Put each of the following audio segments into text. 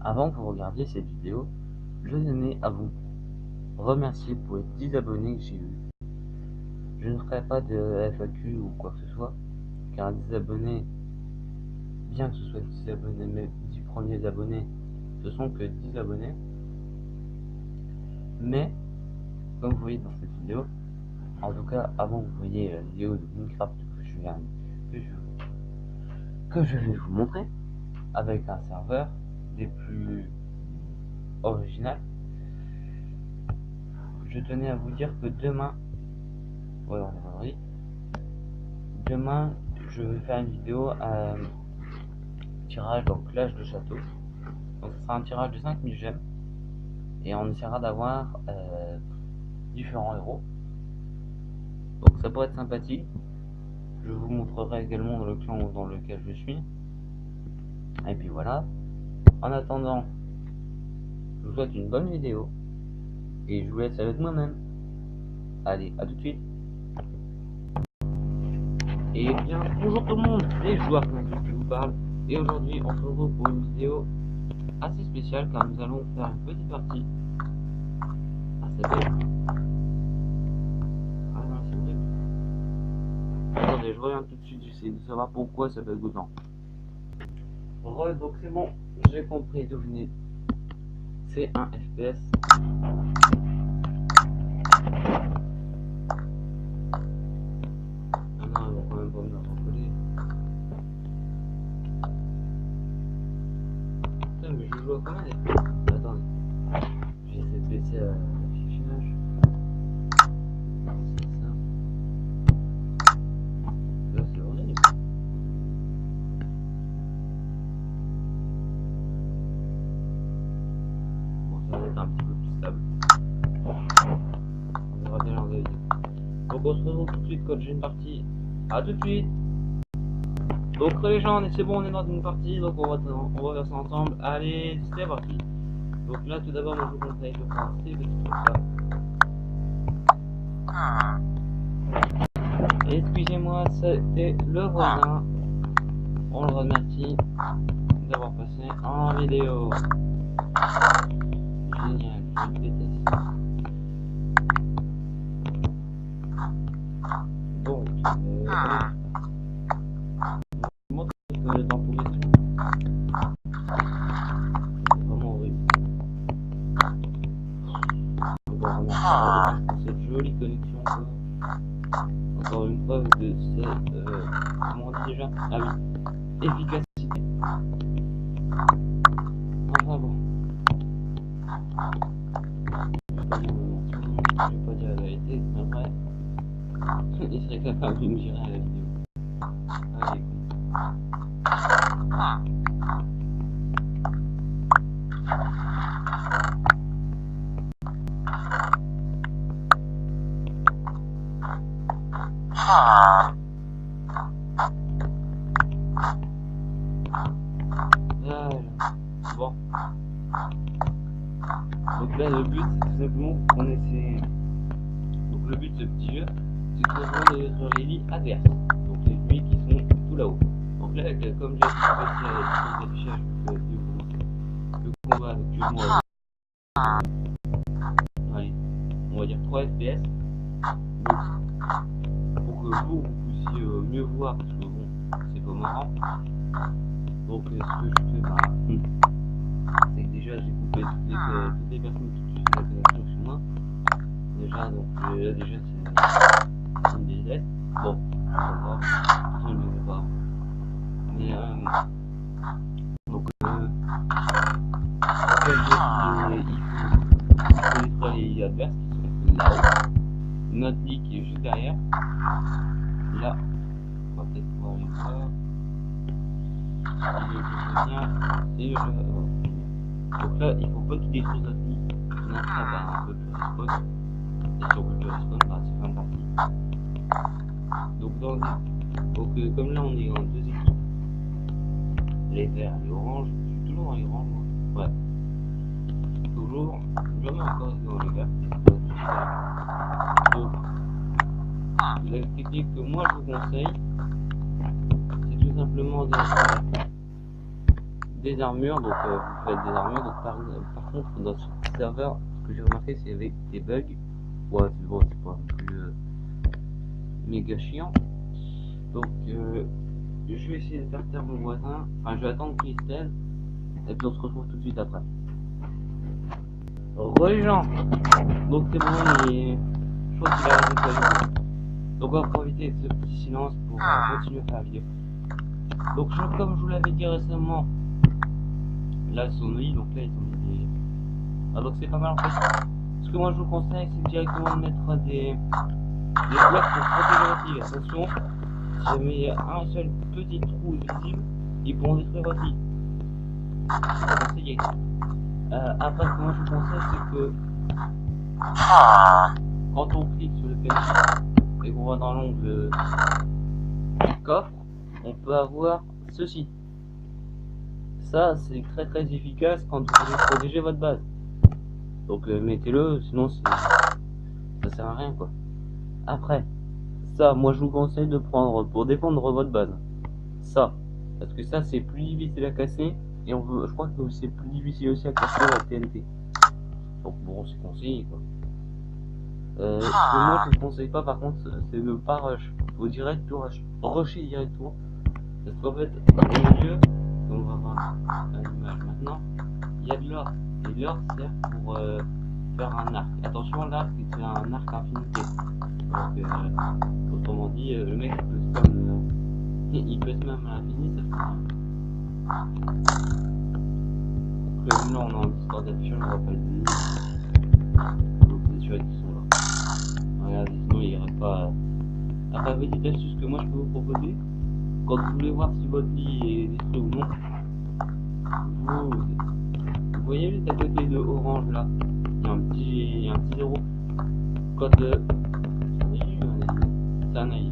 Avant que vous regardiez cette vidéo, je tenais à vous remercier pour les 10 abonnés que j'ai eu. Je ne ferai pas de FAQ ou quoi que ce soit, car 10 abonnés, bien que ce soit 10 abonnés, mais 10 premiers abonnés, ce sont que 10 abonnés. Mais, comme vous voyez dans cette vidéo, en tout cas avant que vous voyez la vidéo de Minecraft que je vais vous montrer, avec un serveur des plus original, je tenais à vous dire que demain, ouais, on est vendredi, demain je vais faire une vidéo à tirage, donc Clash de château. Donc ce sera un tirage de 5000 gemmes et on essaiera d'avoir différents héros. Donc ça pourrait être sympathique. Je vous montrerai également dans le clan dans lequel je suis. Et puis voilà. En attendant, je vous souhaite une bonne vidéo et je vous laisse avec moi-même. Allez, à tout de suite. Et bien, bonjour tout le monde, les joueurs qui vous parlent. Et aujourd'hui, on se retrouve pour une vidéo assez spéciale car nous allons faire une petite partie. Ah, c'est bon. Ah non, c'est vrai. Attendez, je reviens tout de suite, j'essaie de savoir pourquoi ça bug autant. Donc c'est bon, j'ai compris d'où venez. C'est un FPS. Ah non, ils vont quand même pas me le recoller. Putain, mais je joue à combien? Attendez, j'essaie de baisser l'affichage. C'est ça. Là, c'est horrible. Bon, ça va être un petit peu plus stable. On verra bien l'envoyer. Donc on se retrouve tout de suite quand j'ai une partie. A tout de suite. Donc les gens, c'est bon, on est dans une partie, donc on va faire ça ensemble. Allez, c'est parti. Donc là, tout d'abord, moi je vous conseille de prendre ces petits trucs là. Excusez-moi, c'était le voisin. On le remercie d'avoir passé en vidéo. Génial, je déteste. Donc, montre dans tous les trucs. C'est vraiment horrible. On va remercier pour cette jolie connexion. Encore une preuve de cette, comment on dit déjà? Ah oui, efficacité. Enfin bon. Je vais pas dire la vérité, mais vrai. Il serait capable de me gérer à la vidéo. Allez. Bon. Donc là le but c'est tout simplement qu'on essaie. Donc le but de ce petit jeu, c'est que vous allez sur les lits adverses. Donc les lits qui sont tout là-haut. Donc là, comme j'ai passé à l'affichage le combat actuellement, allez, on va dire 3 FPS. Donc pour que vous puissiez mieux voir, parce que bon, c'est pas marrant. Donc ce que je fais, c'est que déjà j'ai coupé toutes les personnes qui utilisent la connexion chez moi. Déjà, donc là déjà c'est une détresse. Bon, c'est pas grave, je ne le fais pas. Mais donc il faut les adverses qui sont là-haut. Notre lit qui est juste derrière. Là, on va peut-être pouvoir aller voir. Et donc là, il faut pas qu'il détruise notre lit. Sinon ça va un peu plus respawn. Et sur le respawn, c'est fin partie. Donc comme là on est en deux équipes. Les verts et les oranges. Je suis toujours dans les oranges moi. Ouais. Donc toujours, jamais encore dans les gars. Donc, la technique que moi je vous conseille, c'est tout simplement des armures. Donc, vous faites des armures. Donc, par contre, dans ce serveur, ce que j'ai remarqué, c'est avec des bugs. Ouais, c'est bon, c'est pas non plus méga chiant. Donc, je vais essayer de faire taire mon voisin. Enfin, je vais attendre qu'il se taise. Et puis on se retrouve tout de suite après. Re les gens. Donc c'est bon, je crois qu'il a arrêté de faire. Donc on va profiter de ce petit silence pour continuer à faire la vidéo. Donc comme je vous l'avais dit récemment, là ils sont mis, donc là ils ont mis des... Ah donc c'est pas mal en fait. Ce que moi je vous conseille, c'est directement de mettre des blocs pour protéger votre lit. Attention, si jamais il y a un seul petit trou visible, ils pourront détruire votre lit. C'est pas conseillé. Après, ce que moi je vous conseille, c'est que quand on clique sur le PNJ et qu'on va dans l'ongle coffre, on peut avoir ceci. Ça, c'est très très efficace quand vous voulez protéger votre base. Donc mettez-le, sinon ça sert à rien quoi. Après, ça, moi je vous conseille de prendre pour défendre votre base. Ça, parce que ça c'est plus difficile à casser et je crois que c'est plus difficile aussi à casser la TNT. Donc bon, c'est conseillé quoi. Ce que moi je ne conseille pas par contre, c'est de pas rush. Faut direct tout rush. Rusher directement. Parce qu'en fait, au milieu, on va voir l'image maintenant, il y a de l'or. Et l'or sert pour faire un arc. Attention, l'arc c'est un arc infinité. Donc, autrement dit, le mec il peut se même à l'infini, ça fait rien. Donc là on est en histoire d'affichage, on va pas le dire. Donc c'est sûr qu'ils sont là. Regardez, sinon il n'y aurait pas. Après, petite astuce que moi je peux vous proposer, quand vous voulez voir si votre lit est détruit ou non, vous voyez juste à côté de orange là, il y a un petit zéro. Quand c'est un allié.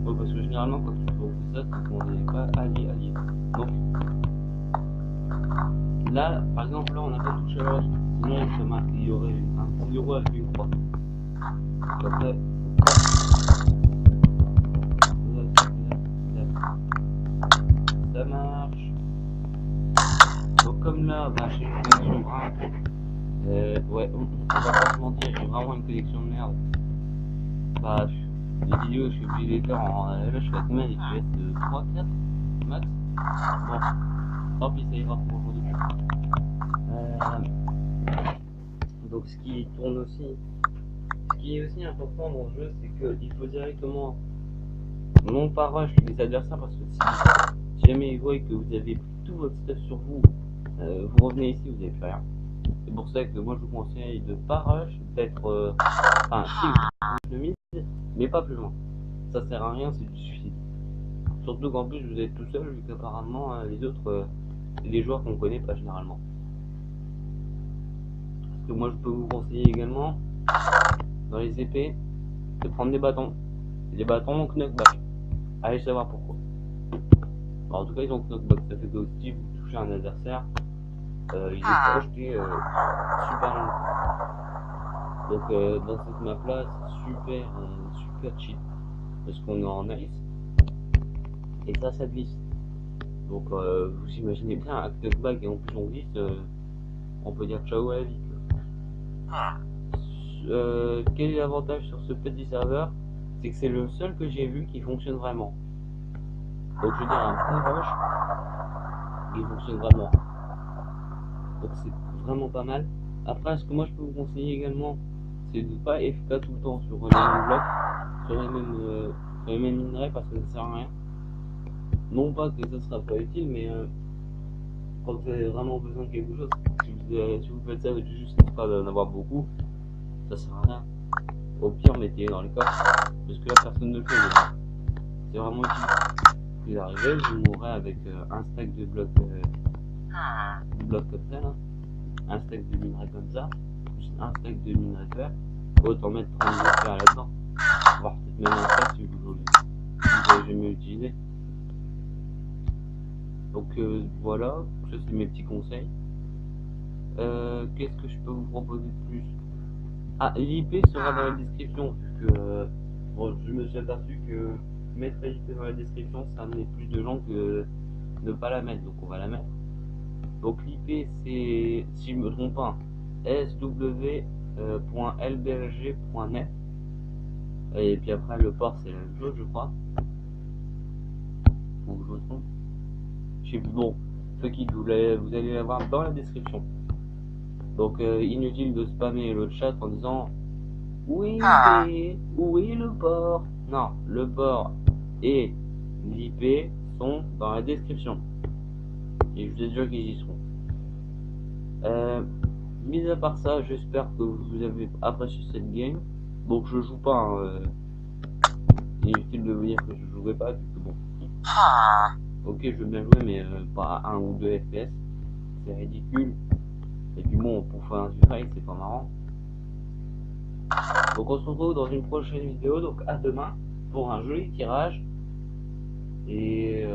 Ouais, parce que généralement quand tu trouves ça, c'est qu'on n'est pas allié. Donc là, par exemple, là on n'a pas touché à l'orange, sinon ça marque, il y aurait un petit zéro avec une croix. Après, ça marche. Donc comme là, bah, j'ai une connexion brun. Ouais, on va pas se mentir, j'ai vraiment une connexion de merde. Bah, les vidéos, je suis obligé de les faire en... là, je suis à combien d'FPS 3, 4 max. Bon, tant pis, ça ira pour aujourd'hui. Donc ce qui tourne aussi... Ce qui est aussi important dans le jeu, c'est qu'il faut directement non pas rush les adversaires, parce que si jamais ils voient que vous avez tout votre stuff sur vous, vous revenez ici, vous n'avez plus rien. C'est pour ça que moi je vous conseille de pas rush, d'être... enfin, si vous le mid, mais pas plus loin. Ça sert à rien, c'est du suicide. Surtout qu'en plus vous êtes tout seul, vu qu'apparemment les autres, c'est des joueurs qu'on connaît pas généralement. Ce que moi je peux vous conseiller également, dans les épées, de prendre des bâtons. Les bâtons ont knockback. Allez savoir pourquoi. Bon, en tout cas ils ont knockback, ça fait que si vous touchez un adversaire, il est projeté super longtemps. Donc dans cette map là, c'est super cheat. Parce qu'on est en ice. Et ça glisse. Donc vous imaginez bien un knockback et en plus on glisse, on peut dire ciao à la vie. Quel est l'avantage sur ce petit serveur? C'est que c'est le seul que j'ai vu qui fonctionne vraiment. Donc je veux dire un vrai rush, il fonctionne vraiment. Donc c'est vraiment pas mal. Après, ce que moi je peux vous conseiller également, c'est de ne pas FK tout le temps sur les mêmes blocs, sur les mêmes minerais, parce que ça sert à rien. Non pas que ça sera pas utile, mais quand vous avez vraiment besoin de quelque chose, si vous faites ça juste histoire d'en avoir beaucoup, ça sert à rien. Au pire, mettez dans les coffres, parce que là personne ne le fait. C'est vraiment utile. Vous arrivez, vous mourrez avec un stack de blocs comme ça, là. Un stack de minerais comme ça, plus un stack de minerais de fer. Autant mettre 32 fer là-dedans, voire peut-être même un stack si vous l'avez jamais utilisé. Donc voilà, ça c'est mes petits conseils. Qu'est-ce que je peux vous proposer de plus? Ah, l'IP sera dans la description, vu que bon, je me suis aperçu que mettre l'IP dans la description, ça amenait plus de gens que ne pas la mettre, donc on va la mettre. Donc l'IP c'est, si je me trompe pas, sw.lbrg.net. Et puis après le port c'est la même chose je crois. Ou je me trompe. Je sais plus, bon, ce qui vous allez l'avoir dans la description. Donc inutile de spammer le chat en disant oui mais où est le port? Non, le port et l'IP sont dans la description. Et je vous assure qu'ils y seront. Mis à part ça, j'espère que vous avez apprécié cette game. Donc je joue pas, hein, inutile de vous dire que je jouerai pas, parce que bon. Ok, je veux bien jouer, mais pas à 1 ou 2 FPS. C'est ridicule. Et puis bon, pour faire un fight, c'est pas marrant. Donc on se retrouve dans une prochaine vidéo, donc à demain pour un joli tirage. Et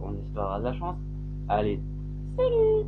on espérera de la chance. Allez, salut!